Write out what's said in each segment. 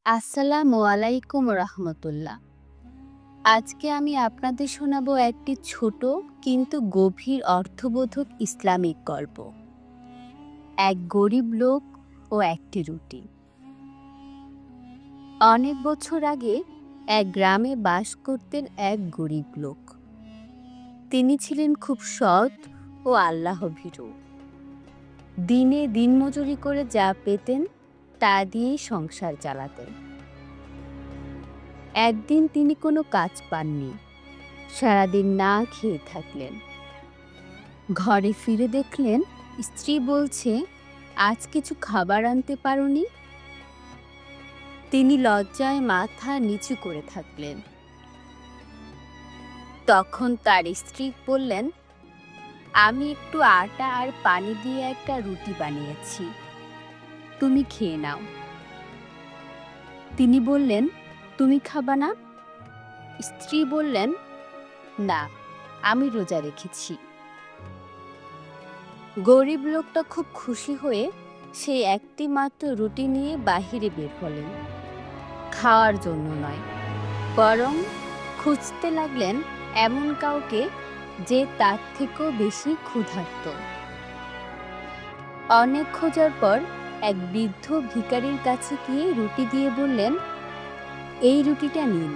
আসসালামু আলাইকুম রহমতুল্লাহ। আজকে আমি আপনাদের শোনাবো একটি ছোট কিন্তু গভীর অর্থবোধক ইসলামিক গল্প। এক গরিব লোক ও একটি রুটি। অনেক বছর আগে এক গ্রামে বাস করতেন এক গরিব লোক। তিনি ছিলেন খুব সৎ ও আল্লাহভীরু। দিনে দিনমজুরি করে যা পেতেন তা দিয়েই সংসার চালাতেন। একদিন তিনি কোনো কাজ পাননি, সারাদিন না খেয়ে থাকলেন। ঘরে ফিরে দেখলেন স্ত্রী বলছে, আজ কিছু খাবার আনতে পারোনি? তিনি লজ্জায় মাথা নিচু করে থাকলেন। তখন তার স্ত্রী বললেন, আমি একটু আটা আর পানি দিয়ে একটা রুটি বানিয়েছি, তুমি খেয়ে নাও। তিনি বললেন, তুমি খাবা না? স্ত্রী বললেন, না, আমি রোজা রেখেছি। গরিব লোকটা খুব খুশি হয়ে সেই একটি মাত্র রুটি নিয়ে বাহিরে বের হলেন। খাওয়ার জন্য নয়, বরং খুঁজতে লাগলেন এমন কাউকে যে তার থেকেও বেশি ক্ষুধার্ত। অনেক খোঁজার পর এক বৃদ্ধ ভিখারির কাছে গিয়ে রুটি দিয়ে বললেন, এই রুটিটা নিন,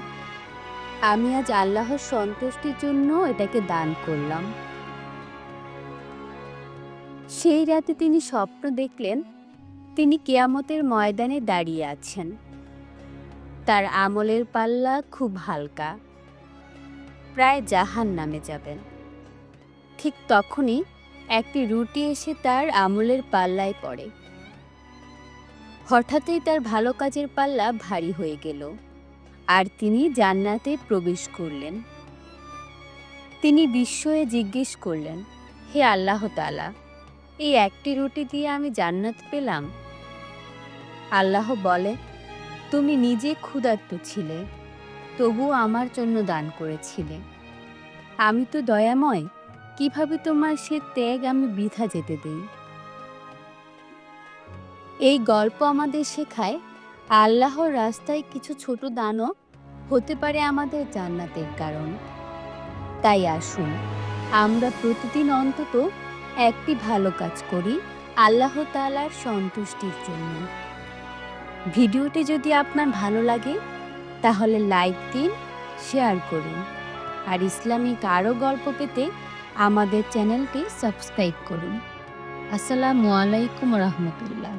আমি আজ আল্লাহর সন্তুষ্টির জন্য এটাকে দান করলাম। সেই রাতে তিনি স্বপ্ন দেখলেন, তিনি কিয়ামতের ময়দানে দাঁড়িয়ে আছেন। তার আমলের পাল্লা খুব হালকা, প্রায় জাহান্নামে যাবেন। ঠিক তখনই একটি রুটি এসে তার আমলের পাল্লায় পড়ে। হঠাৎই তার ভালো কাজের পাল্লা ভারী হয়ে গেল, আর তিনি জান্নাতে প্রবেশ করলেন। তিনি বিস্ময়ে জিজ্ঞেস করলেন, হে আল্লাহ তাআলা, এই একটি রুটি দিয়ে আমি জান্নাত পেলাম? আল্লাহ বলে, তুমি নিজে ক্ষুধার্ত ছিলে, তবুও আমার জন্য দান করেছিলে। আমি তো দয়াময়, কিভাবে তোমার সে ত্যাগ আমি বৃথা যেতে দেই? এই গল্প আমাদের শেখায়, আল্লাহর রাস্তায় কিছু ছোট দানও হতে পারে আমাদের জান্নাতের কারণ। তাই আসুন, আমরা প্রতিদিন অন্তত একটি ভালো কাজ করি আল্লাহ তাআলার সন্তুষ্টির জন্য। ভিডিওটি যদি আপনার ভালো লাগে তাহলে লাইক দিন, শেয়ার করুন, আর ইসলামিক আরও গল্প পেতে আমাদের চ্যানেলটি সাবস্ক্রাইব করুন। আসসালামু আলাইকুম রহমতুল্লাহ।